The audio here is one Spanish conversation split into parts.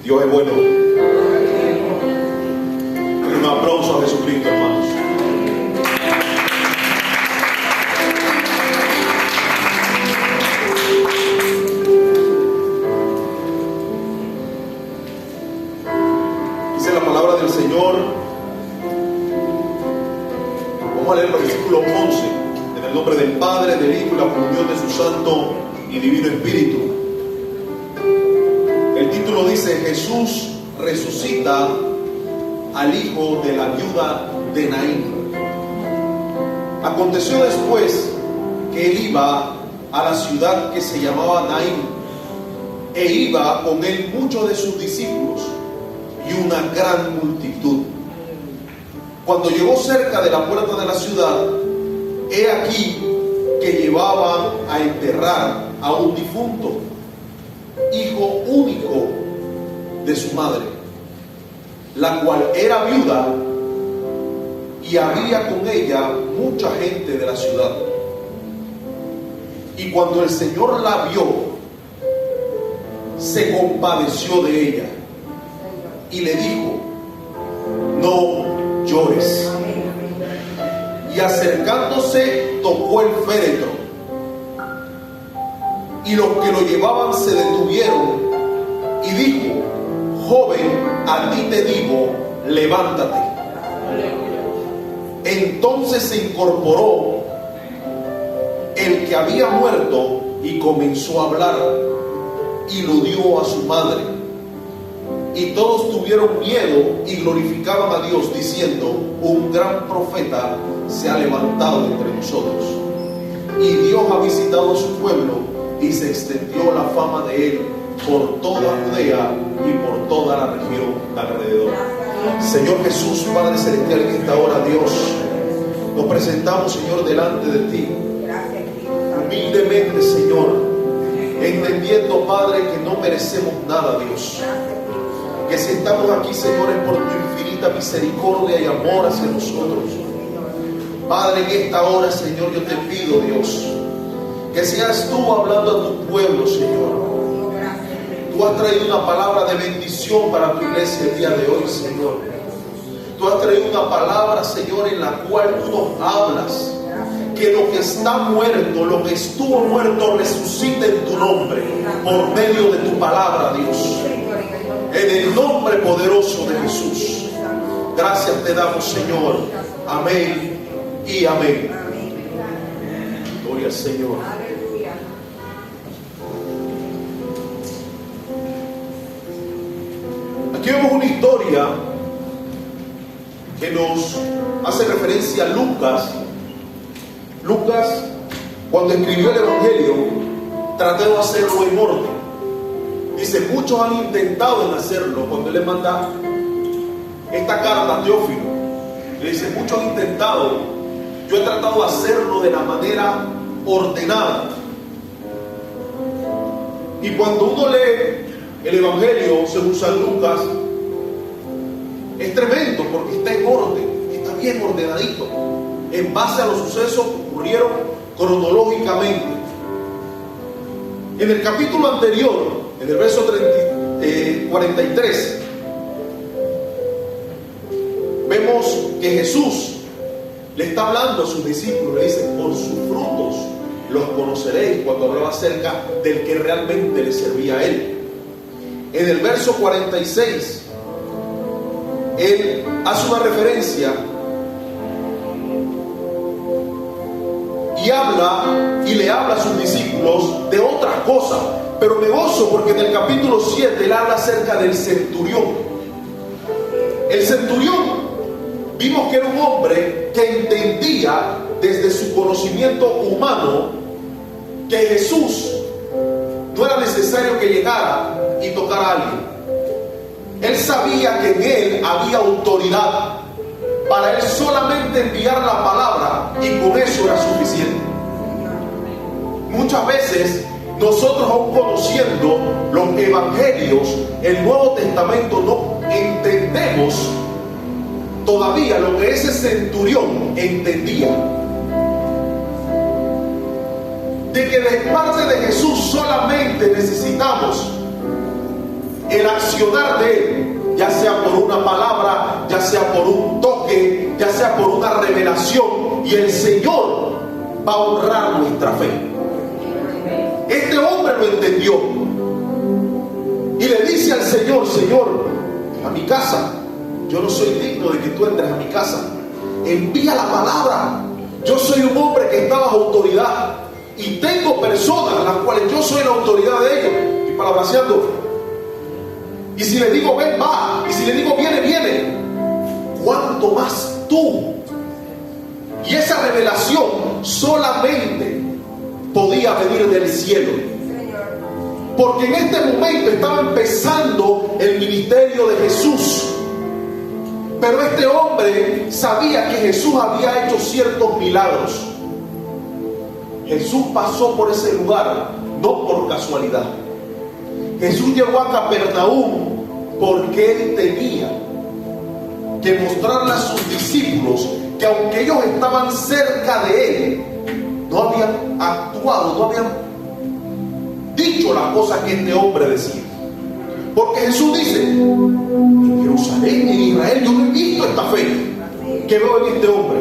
Dios es bueno. Un aplauso a Jesucristo, hermanos. Dice la palabra del Señor. Vamos a leer el versículo 11. En el nombre del Padre, del Hijo y la comunión de su Santo y Divino Espíritu. El título dice: Jesús resucita al hijo de la viuda de Naín. Aconteció después que él iba a la ciudad que se llamaba Naín, e iba con él muchos de sus discípulos y una gran multitud. Cuando llegó cerca de la puerta de la ciudad, he aquí que llevaban a enterrar a un difunto, hijo único de su madre, la cual era viuda, y había con ella mucha gente de la ciudad. Y cuando el Señor la vio, se compadeció de ella y le dijo: no llores. Y acercándose, tocó el féretro, y los que lo llevaban se detuvieron, y dijo: joven, a ti te digo, levántate. Entonces se incorporó el que había muerto y comenzó a hablar, y lo dio a su madre. Y todos tuvieron miedo y glorificaban a Dios, diciendo: un gran profeta se ha levantado entre nosotros. Y Dios ha visitado a su pueblo, y se extendió la fama de él por toda Judea y por toda la región de alrededor. Señor Jesús, Padre Celestial, en esta hora, Dios, nos presentamos, Señor, delante de ti, humildemente, Señor, entendiendo, Padre, que no merecemos nada, Dios, que si estamos aquí, Señor, es por tu infinita misericordia y amor hacia nosotros. Padre, en esta hora, Señor, yo te pido, Dios, que seas tú hablando a tu pueblo, Señor. Tú has traído una palabra de bendición para tu iglesia el día de hoy, Señor. Tú has traído una palabra, Señor, en la cual tú nos hablas que lo que está muerto, lo que estuvo muerto, resucita en tu nombre, por medio de tu palabra, Dios. En el nombre poderoso de Jesús. Gracias te damos, Señor. Amén y amén. Gloria al Señor. Aquí vemos una historia que nos hace referencia a Lucas. Lucas, cuando escribió el Evangelio, trató de hacerlo en orden. Dice: muchos han intentado en hacerlo. Cuando él le manda esta carta a Teófilo, le dice: muchos han intentado, yo he tratado de hacerlo de la manera ordenada. Y cuando uno lee el Evangelio según San Lucas, es tremendo porque está en orden, está bien ordenadito, en base a los sucesos que ocurrieron cronológicamente. En el capítulo anterior, en el verso 43, vemos que Jesús le está hablando a sus discípulos, le dice: por sus frutos los conoceréis, cuando hablaba acerca del que realmente le servía a él. En el verso 46, él hace una referencia y le habla a sus discípulos de otras cosas. Pero me gozo porque en el capítulo 7 él habla acerca del centurión. El centurión, vimos que era un hombre que entendía desde su conocimiento humano que Jesús no era necesario que llegara y tocara a alguien. Él sabía que en él había autoridad para él solamente enviar la palabra, y con eso era suficiente. Muchas veces nosotros, aún conociendo los evangelios, el Nuevo Testamento, no entendemos todavía lo que ese centurión entendía. De que de parte de Jesús solamente necesitamos el accionar de Él, ya sea por una palabra, ya sea por un toque, ya sea por una revelación, y el Señor va a honrar nuestra fe. Este hombre lo entendió y le dice al Señor: Señor, a mi casa, yo no soy digno de que tú entres a mi casa, envía la palabra. Yo soy un hombre que está bajo autoridad y tengo personas las cuales yo soy la autoridad de ellos. Estoy palabraseando. Y si le digo ven, va, y si le digo viene, viene. ¿Cuánto más tú? Y esa revelación solamente podía venir del cielo, porque en este momento estaba empezando el ministerio de Jesús. Pero este hombre sabía que Jesús había hecho ciertos milagros. Jesús pasó por ese lugar no por casualidad. Jesús llegó a Capernaum porque Él tenía que mostrarle a sus discípulos que aunque ellos estaban cerca de Él, no habían actuado, no habían dicho las cosas que este hombre decía. Porque Jesús dice: en Jerusalén, en Israel, yo no he visto esta fe que veo en este hombre.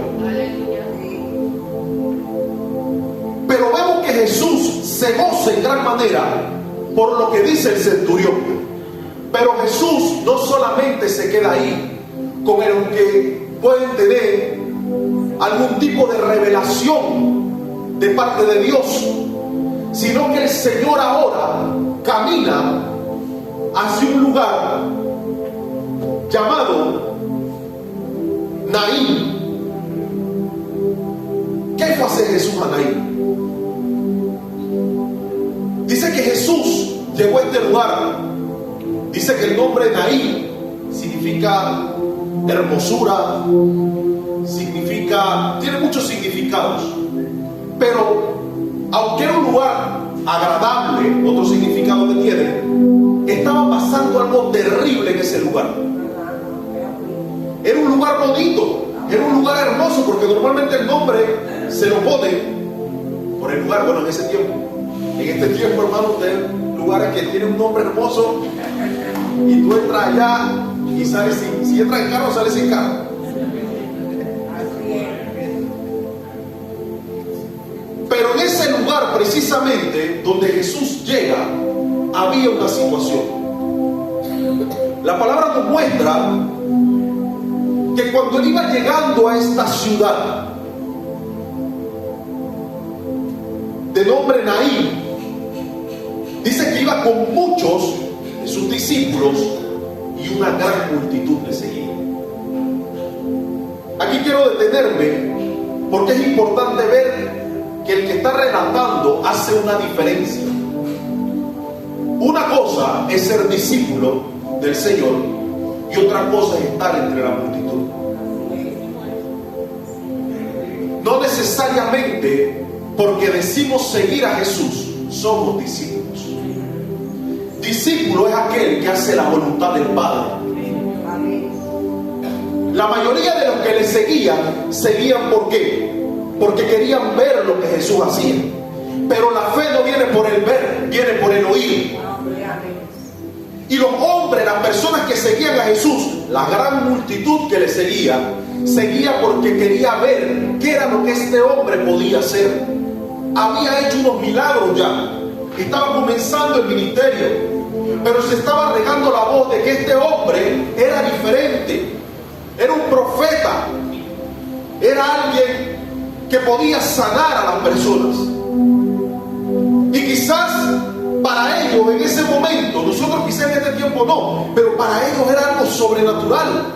Pero vemos que Jesús se goza en gran manera por lo que dice el centurión. Pero Jesús no solamente se queda ahí con el que pueden tener algún tipo de revelación de parte de Dios, sino que el Señor ahora camina hacia un lugar llamado Naín. ¿Qué fue a hacer Jesús a Naín? Dice que Jesús llegó a este lugar. Dice que el nombre Naín significa hermosura, tiene muchos significados. Pero aunque era un lugar agradable, otro significado que tiene, estaba pasando algo terrible en ese lugar. Era un lugar bonito, era un lugar hermoso, porque normalmente el nombre se lo pone por el lugar. Bueno, en ese tiempo, en este tiempo, hermano, hay lugares que tienen un nombre hermoso y tú entras allá y sales si entras en carro, sales sin carro. Pero en ese lugar precisamente donde Jesús llega, había una situación. La palabra nos muestra que cuando él iba llegando a esta ciudad de nombre Naín, dice que iba con muchos de sus discípulos y una gran multitud le seguía. Aquí quiero detenerme porque es importante ver que el que está relatando hace una diferencia. Una cosa es ser discípulo del Señor y otra cosa es estar entre la multitud. No necesariamente porque decimos seguir a Jesús somos discípulos. Discípulo es aquel que hace la voluntad del Padre. La mayoría de los que le seguían ¿por qué? Porque querían ver lo que Jesús hacía. Pero la fe no viene por el ver, viene por el oír. Y los hombres, las personas que seguían a Jesús, la gran multitud que le seguía porque quería ver qué era lo que este hombre podía hacer. Había hecho unos milagros ya, estaba comenzando el ministerio, pero se estaba regando la voz de que este hombre era diferente, era un profeta, era alguien que podía sanar a las personas. Y quizás para ellos en ese momento, nosotros quizás en este tiempo no, pero para ellos era algo sobrenatural.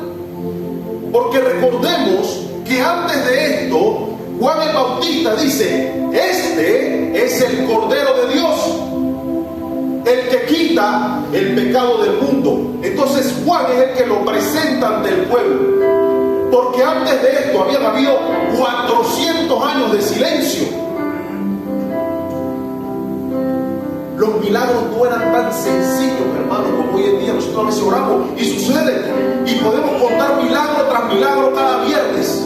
Porque recordemos que antes de esto, Juan el Bautista dice: este es el Cordero de Dios, el que quita el pecado del mundo. Entonces Juan es el que lo presenta ante el pueblo. Porque antes de esto habían habido 400 años de silencio. Los milagros no eran tan sencillos, hermanos, como hoy en día. Nosotros a veces oramos y sucede. Y podemos contar milagro tras milagro cada viernes.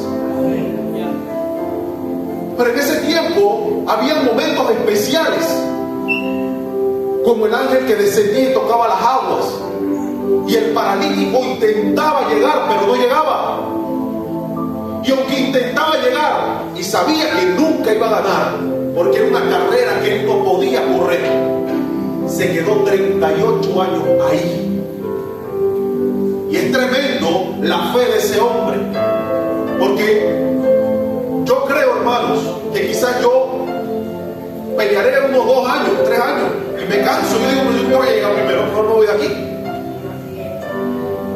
Pero en ese tiempo había momentos especiales, como el ángel que descendía y tocaba las aguas. Y el paralítico intentaba llegar, pero no llegaba. Y aunque intentaba llegar y sabía que nunca iba a ganar, porque era una carrera que él no podía correr, se quedó 38 años ahí. Y es tremendo la fe de ese hombre, porque yo creo, hermanos, que quizás yo pelearé unos 2 años, 3 años y me canso. Yo digo, pero yo voy a llegar primero, mejor me voy de aquí.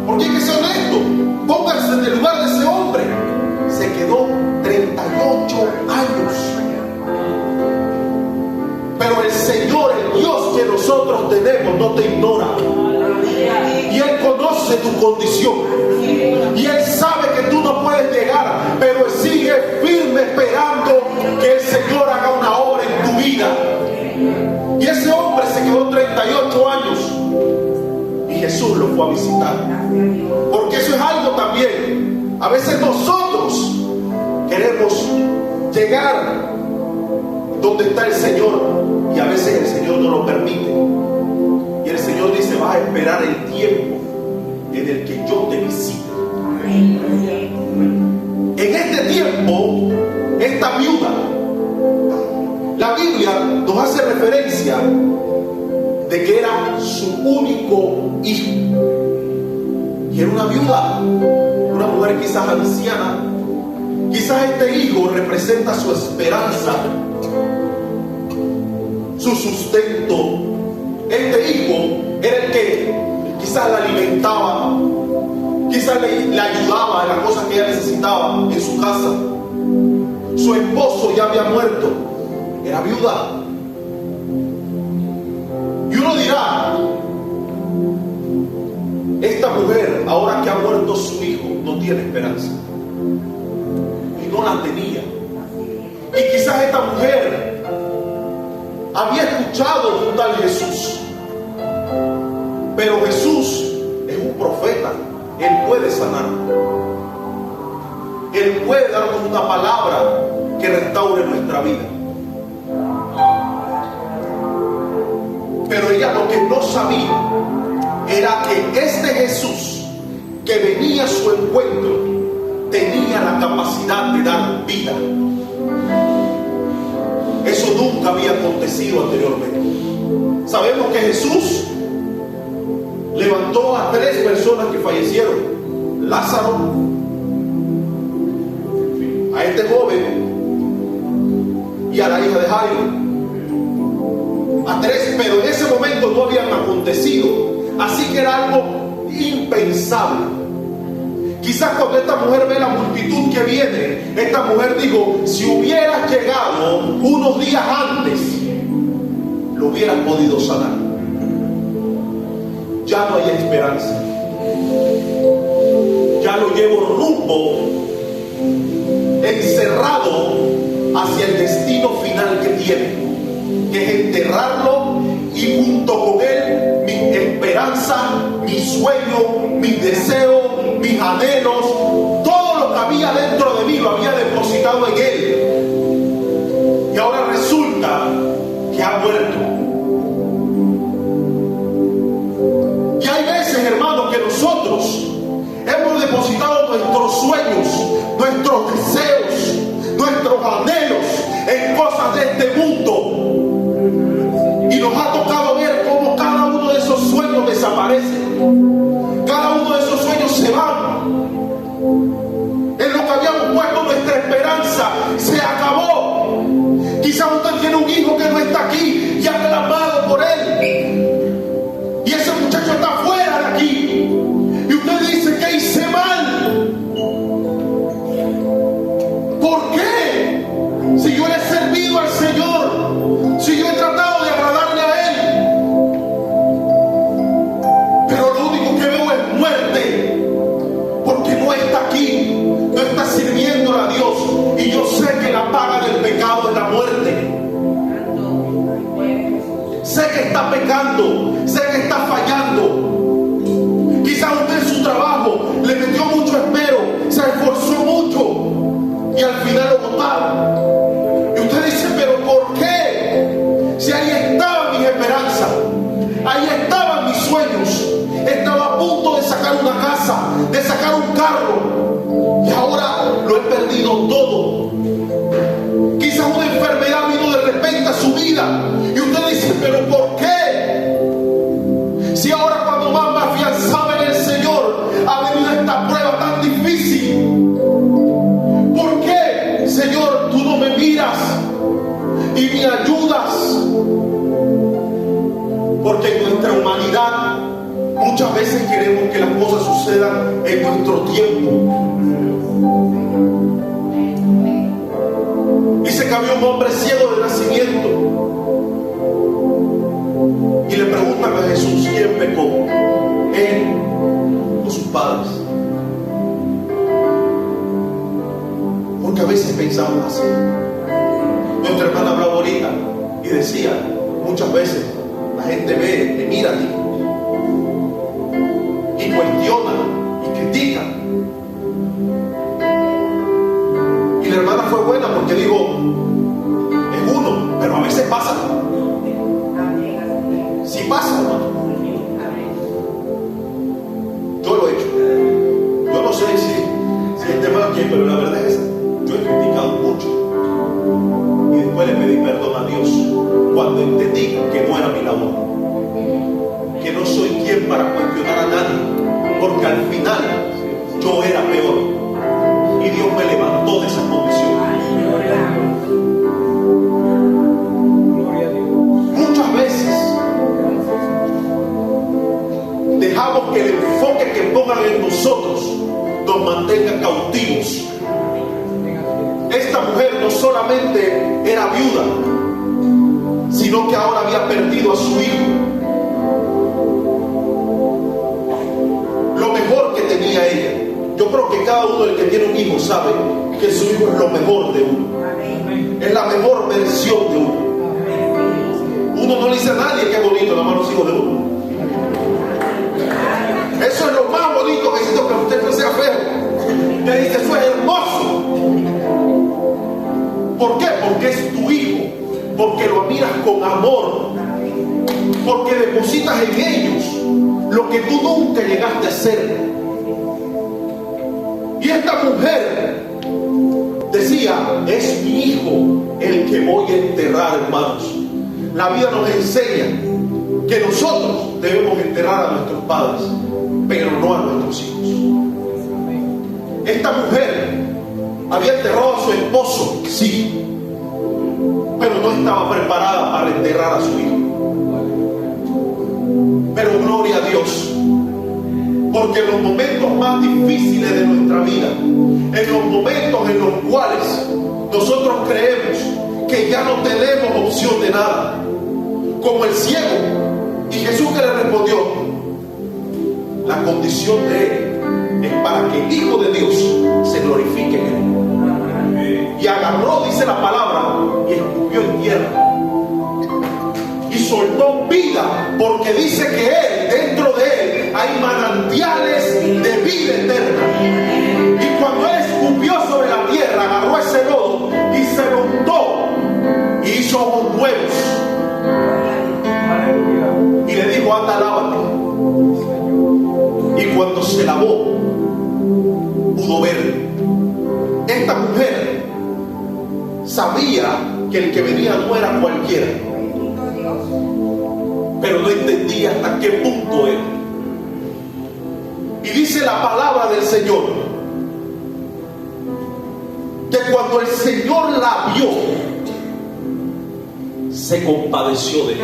Porque hay que ser honesto. Pónganse en el lugar de ese hombre. Se quedó 38 años. Pero el Señor, el Dios que nosotros tenemos, no te ignora. Y Él conoce tu condición. Y Él sabe que tú no puedes llegar, pero Él sigue firme esperando que el Señor haga una obra en tu vida. Y ese hombre se quedó 38 años. Y Jesús lo fue a visitar. Porque eso es algo también. A veces nosotros queremos llegar donde está el Señor. Y a veces el Señor no lo permite. Y el Señor dice, vas a esperar el tiempo en el que yo te visite. En este tiempo, esta viuda, la Biblia nos hace referencia de que era su único hijo. Y era una viuda, una mujer quizás anciana. Quizás este hijo representa su esperanza, su sustento. Este hijo era el que quizás la alimentaba, quizás le ayudaba en las cosas que ella necesitaba en su casa. Su esposo ya había muerto, era viuda. Y uno dirá, esta mujer, ahora que ha muerto su hijo, no tiene esperanza. Y no la tenía. Y quizás esta mujer había escuchado de un tal Jesús. Pero Jesús es un profeta. Él puede sanar. Él puede darnos una palabra que restaure nuestra vida. Pero ella lo que no sabía era que este Jesús que venía a su encuentro tenía la capacidad de dar vida. Eso nunca había acontecido anteriormente. Sabemos que Jesús levantó a 3 personas que fallecieron: Lázaro, a este joven y a la hija de Jairo. A 3, pero en ese momento no habían acontecido, así que era algo impensable. Quizás cuando esta mujer ve la multitud que viene, esta mujer dijo, si hubieras llegado unos días antes, lo hubieras podido sanar. Ya no hay esperanza. Ya lo llevo rumbo, encerrado hacia el destino final que tiene, que es enterrarlo, y junto con él mi esperanza, mi sueño, mis deseos, mis anhelos, todo lo que había dentro de mí lo había depositado en él. Y ahora resulta que ha muerto. Y hay veces, hermanos, que nosotros hemos depositado nuestros sueños, nuestros deseos, nuestros anhelos en cosas de este mundo. Y nos ha tocado ver cómo cada uno de esos sueños desaparece. Cada uno de esos sueños se van. En lo que habíamos puesto nuestra esperanza se acabó. Quizás usted tiene un hijo que no está aquí y ha clamado por él. Y ese muchacho está fuera de aquí. Y usted dice que hice mal. ¿Por qué? Si yo le he servido al Señor, si yo he tratado de agradarle a Él, pero lo único que de sacar un carro y ahora lo he perdido todo. Quizás una enfermedad vino de repente a su vida y usted dice, pero ¿por qué? Si ahora cuando más me afianzaba en el Señor ha venido esta prueba tan difícil. ¿Por qué, Señor, tú no me miras y me ayudas? Porque en nuestra humanidad muchas veces queremos que las cosas sucedan en nuestro tiempo. Dice que había un hombre ciego de nacimiento y le preguntan a Jesús quién pecó, él o sus padres. Porque a veces pensamos así. Nuestra hermana hablaba ahorita y decía, muchas veces la gente ve, te mira a ti y cuestiona y critica. Y la hermana fue buena porque dijo, es uno, pero a veces pasa. Sí pasa, hermano. Yo lo he hecho. Yo no sé si este mal aquí, pero la verdad es esa. Yo he criticado mucho y después le pedí perdón a Dios cuando entendí que no era mi labor, que no soy quien para cuestionar a nadie, porque al final yo era peor y Dios me levantó de esa condición. Muchas veces dejamos que el enfoque que pongan en nosotros nos mantenga cautivos. Esta mujer no solamente era viuda, sino que ahora había perdido a su hijo. Lo mejor que tenía ella. Yo creo que cada uno del que tiene un hijo sabe que su hijo es lo mejor de uno. Es la mejor versión de uno. Uno no le dice a nadie que es bonito, nada más los hijos de uno. Eso es lo más bonito que existe, que usted no sea feo. Te dice, eso es hermoso. ¿Por qué? Porque es tu hijo, porque lo miras con amor, porque depositas en ellos lo que tú nunca llegaste a hacer. Y esta mujer decía, es mi hijo el que voy a enterrar, hermanos. La vida nos enseña que nosotros debemos enterrar a nuestros padres, pero no a nuestros hijos. Esta mujer había enterrado a su esposo, sí, pero no estaba preparada para enterrar a su hijo. Pero gloria a Dios, porque en los momentos más difíciles de nuestra vida, en los momentos en los cuales nosotros creemos que ya no tenemos opción de nada, como el ciego, y Jesús que le respondió, la condición de él es para que el Hijo de Dios se glorifique en él. Y agarró, dice la palabra, y escupió en tierra y soltó vida, porque dice que él, dentro de él hay manantiales de vida eterna. Y cuando él escupió sobre la tierra, agarró ese lodo y se lo untó y hizo ojos nuevos y le dijo, anda, lávate. Y cuando se lavó, pudo ver. Esta mujer sabía que el que venía no era cualquiera, pero no entendía hasta qué punto era. Y dice la palabra del Señor que cuando el Señor la vio, se compadeció de él.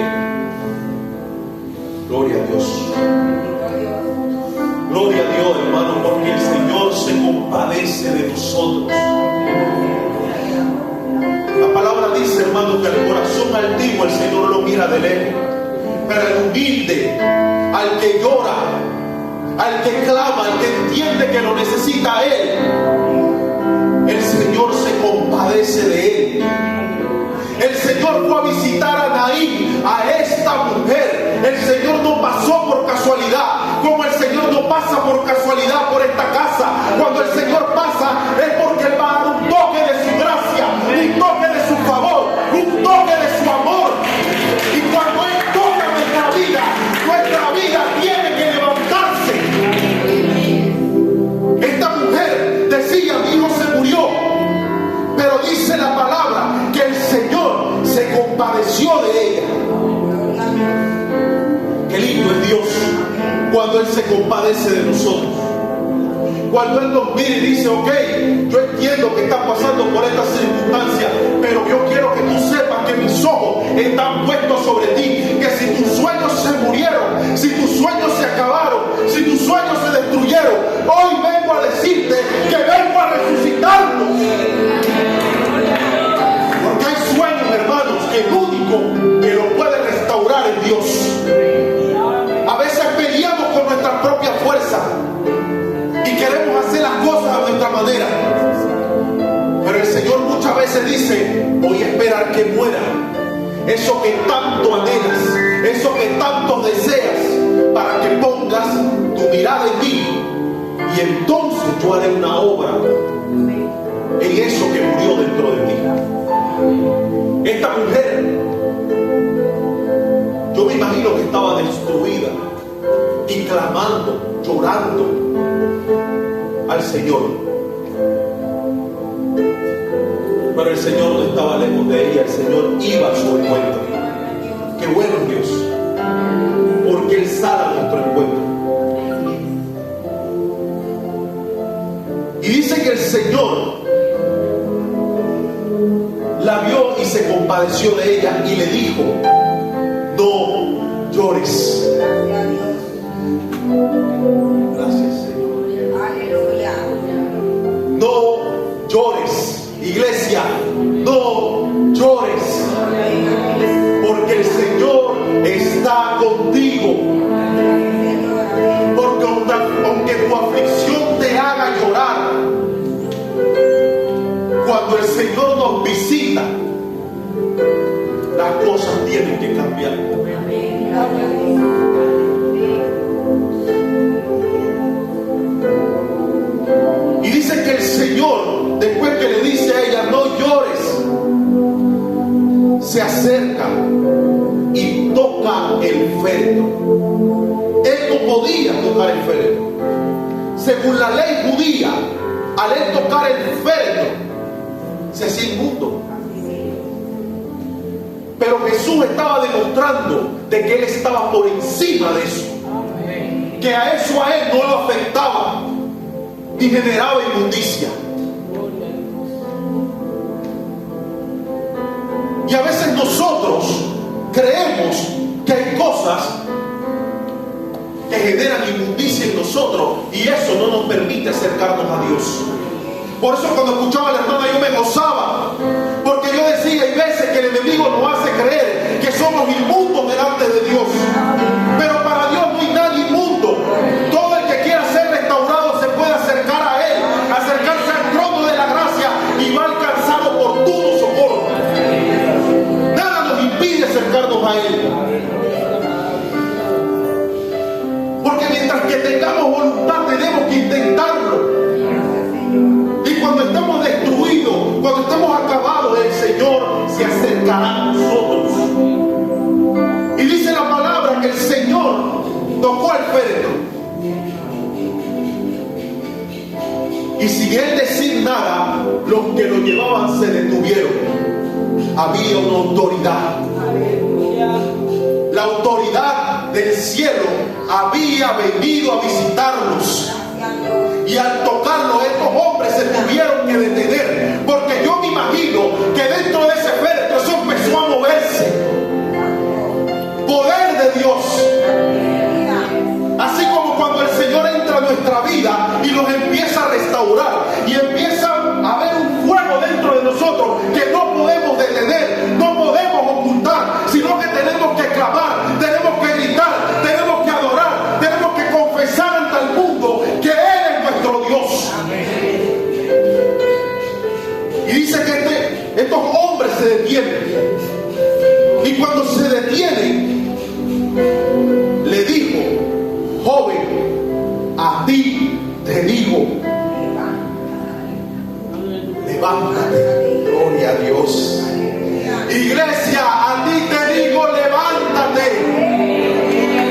Gloria a Dios. Gloria a Dios, hermano, porque el Señor se compadece de nosotros. La palabra dice, hermano, que el corazón altivo el Señor lo mira de lejos, pero el humilde, al que llora, al que clama, al que entiende que lo necesita a él, el Señor se compadece de él. El Señor fue a visitar a Naín, a esta mujer. El Señor no pasó por casualidad, como el Señor no pasa por casualidad por esta casa. Cuando el Señor pasa es porque Él va a dar un toque de su gracia, un toque de su favor, un toque de su amor. Y cuando Él toca nuestra vida tiene que levantarse. compadece de nosotros. Cuando Él nos mira y dice, ok, yo entiendo que estás pasando por esta circunstancia, pero yo quiero que tú sepas que mis ojos están puestos sobre ti, que si tus sueños se murieron, si tus sueños se acabaron, si tus sueños se destruyeron, hoy vengo a decirte que vengo a resucitarlos. Porque hay sueños, hermanos, que el único que los puede restaurar es Dios. A veces peleamos con nuestra propia fuerza y queremos hacer las cosas a nuestra manera, pero el Señor muchas veces dice, voy a esperar que muera eso que tanto anhelas, eso que tanto deseas, para que pongas tu mirada en mí, y entonces yo haré una obra en eso que murió dentro de ti. Esta mujer, yo me imagino que estaba destruida y clamando, llorando al Señor, pero el Señor no estaba lejos de ella. El Señor iba a su encuentro. Qué bueno es Dios, porque Él sale a nuestro encuentro. Y dice que el Señor la vio y se compadeció de ella y le dijo, no llores. Gracias, Señor. Aleluya. No llores. Iglesia, no llores, porque el Señor está contigo. Porque aunque tu aflicción te haga llorar, cuando el Señor nos visita, las cosas tienen que cambiar. Y dice que el Señor, después que le dice a ella, no llores, se acerca y toca el féretro. Él no podía tocar el féretro. Según la ley judía, al él tocar el féretro, se hacía inmundo. Pero Jesús estaba demostrando de que Él estaba por encima de eso. Que a eso a Él no lo afectaba y generaba inmundicia. Y a veces nosotros creemos que hay cosas que generan inmundicia en nosotros y eso no nos permite acercarnos a Dios. Por eso cuando escuchaba a la hermana yo me gozaba, porque yo decía, hay veces que el enemigo nos hace creer que somos inmundos delante de Dios, pero para Dios no hay nadie inmundo. Todo el que quiera ser restaurado se puede acercar a Él, acercarse al trono de la gracia y va a alcanzar oportuno socorro. Nada nos impide acercarnos a Él, porque mientras que tengamos voluntad tenemos que intentarlo. Y cuando estemos destruidos, cuando estemos acabados, el Señor se acercará a nosotros. Y dice la palabra que el Señor tocó el féretro. Y sin Él decir nada, los que lo llevaban se detuvieron. Había una autoridad. La autoridad del cielo había venido a visitarlos. Y al tocarlo, estos hombres se tuvieron que detener, porque yo me imagino que dentro de ese féretro eso empezó a moverse. Poder de Dios. Así como cuando el Señor entra a nuestra vida y nos empieza a restaurar y empieza a haber un fuego dentro de nosotros que no podemos detener, no podemos ocultar, sino que tenemos que clamar, tenemos que gritar, tenemos que adorar, tenemos que confesar ante el mundo que Él es nuestro Dios. Y dice que estos hombres se detienen, y cuando se detienen le dijo, joven, a ti te digo, levántate. Gloria a Dios. Iglesia, a ti te digo, levántate.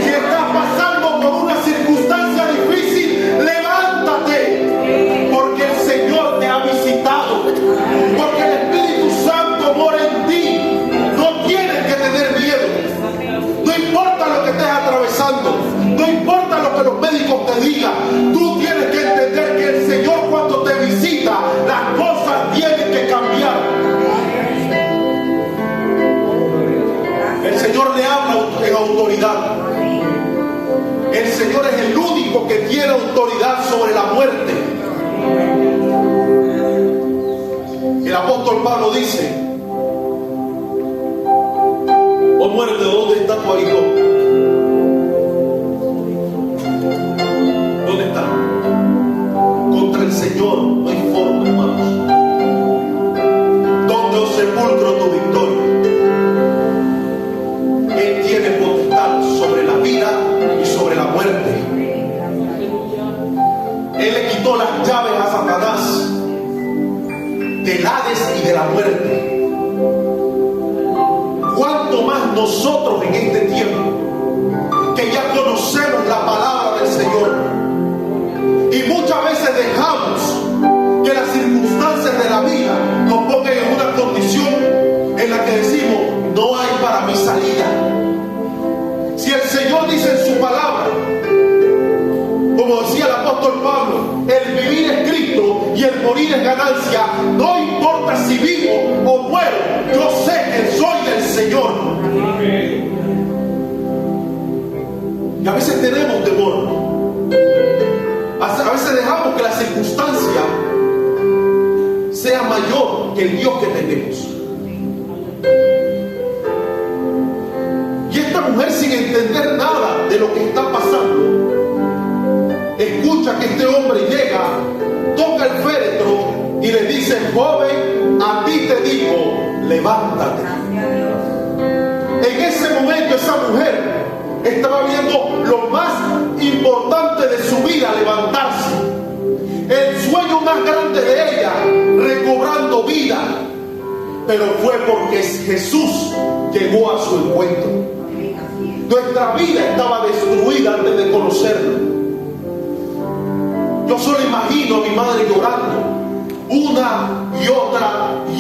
Si estás pasando por una circunstancia difícil, levántate, porque el Señor te ha visitado, porque el Espíritu Santo mora en ti. No tienes que tener miedo. No importa lo que estés atravesando, no importa lo que los médicos te digan. reinará sobre la muerte. El apóstol Pablo dice: oh muerte, ¿dónde está tu aguijón? ¿Dónde está? Contra el Señor no hay forma, hermanos. ¿Dónde, oh sepulcro, tu victoria? Él tiene potestad sobre la vida y sobre la muerte. Él le quitó las llaves a Satanás del Hades y de la muerte. ¿Cuánto más nosotros en este tiempo, que ya conocemos la palabra del Señor, y muchas veces dejamos que las circunstancias de la vida nos pongan en una condición en la que decimos: no hay para mi salida? Si el Señor dice en su palabra, como decía el apóstol Pablo, el vivir es Cristo y el morir es ganancia, no importa si vivo o muero, yo sé que soy del Señor. Y a veces tenemos temor, a veces dejamos que la circunstancia sea mayor que el Dios que tenemos. Y esta mujer, sin entender nada de lo que está pasando, escucha que este hombre llega, toca el féretro y le dice: joven, a ti te digo, levántate. En ese momento esa mujer estaba viendo lo más importante de su vida, levantarse. El sueño más grande de ella, recobrando vida. Pero fue porque Jesús llegó a su encuentro. Nuestra vida estaba destruida antes de conocerlo. Yo solo imagino a mi madre llorando una y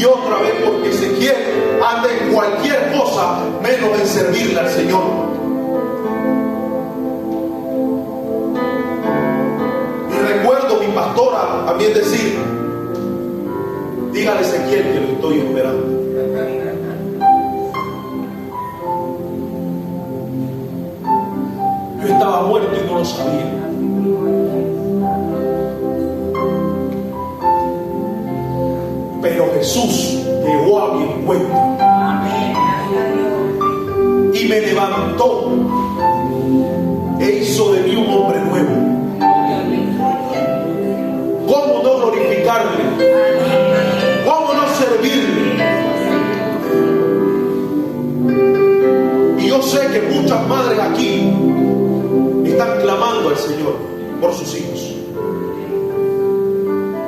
otra vez porque Ezequiel anda en cualquier cosa menos en servirle al Señor. Y recuerdo a mi pastora también decir: dígale a Ezequiel que lo estoy esperando. Yo estaba muerto y no lo sabía. Pero Jesús llegó a mi encuentro y me levantó e hizo de mí un hombre nuevo. ¿Cómo no glorificarle? ¿Cómo no servirle? Y yo sé que muchas madres aquí están clamando al Señor por sus hijos,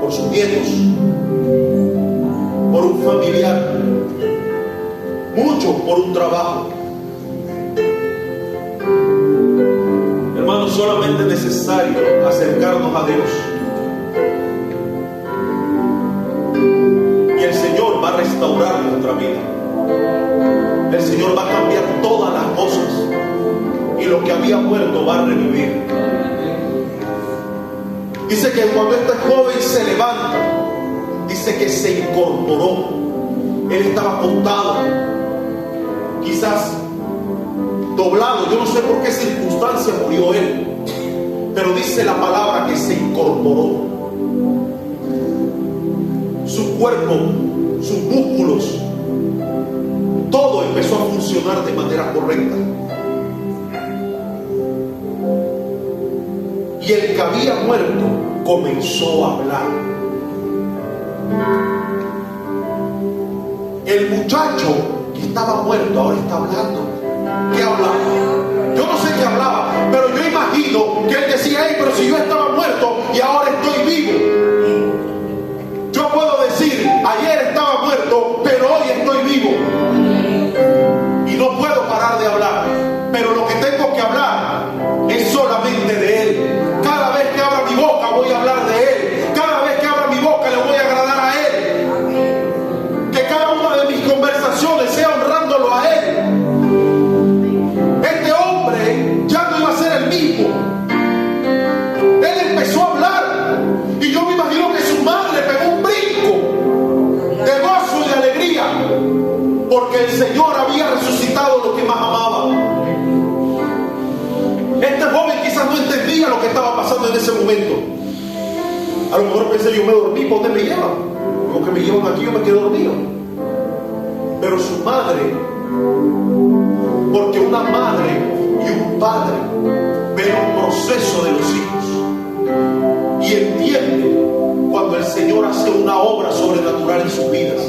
por sus nietos, por un familiar, muchos por un trabajo. Hermanos, solamente es necesario acercarnos a Dios y el Señor va a restaurar nuestra vida. El Señor va a cambiar todas las cosas y lo que había muerto va a revivir. Dice que cuando este joven se levanta, dice que se incorporó. Él estaba acostado, quizás doblado. Yo no sé por qué circunstancia murió él, pero dice la palabra que se incorporó. Su cuerpo, sus músculos, todo empezó a funcionar de manera correcta. Y el que había muerto comenzó a hablar. El muchacho que estaba muerto ahora está hablando. ¿Qué hablaba? Yo no sé qué hablaba, pero yo imagino que él decía: hey, pero si yo estaba muerto y ahora estoy vivo. Yo puedo decir: ayer estaba muerto, pero hoy estoy vivo. Y no puedo parar de hablar, pero lo que tengo que hablar es solamente de Él. Cada vez que abra mi boca voy a hablar de Él. Cada vez que abra mi boca le voy a agradar a Él. Que cada una de mis conversaciones sea honrándolo a Él. Este hombre ya no iba a ser el mismo. Él empezó a hablar y yo me imagino que su madre le pegó un brinco de gozo y de alegría, porque el Señor había resucitado lo que más amaba. Este joven quizás no entendía lo que estaba pasando en ese momento, A lo mejor pensé, yo me dormí, ¿por dónde me llevan? Como que me llevan aquí, yo me quedo dormido. Pero su madre, porque una madre y un padre ven un proceso de los hijos y entienden cuando el Señor hace una obra sobrenatural en sus vidas.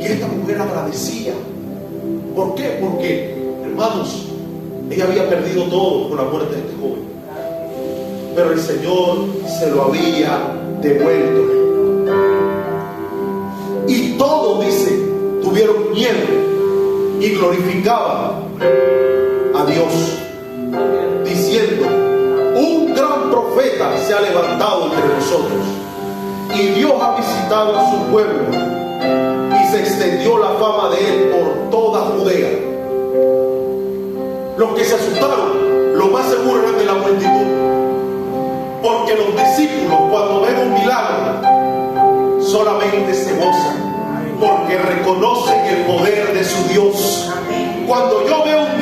Y esta mujer agradecía. ¿Por qué? Porque, hermanos, ella había perdido todo con la muerte de este joven, pero el Señor se lo había devuelto. Y todos, dice, tuvieron miedo y glorificaban a Dios, diciendo: un gran profeta se ha levantado entre nosotros, y Dios ha visitado a su pueblo, y se extendió la fama de él por toda Judea. Los que se asustaron, lo más seguro eran de la multitud, porque los discípulos, cuando ven un milagro, solamente se gozan, porque reconocen el poder de su Dios. Cuando yo veo un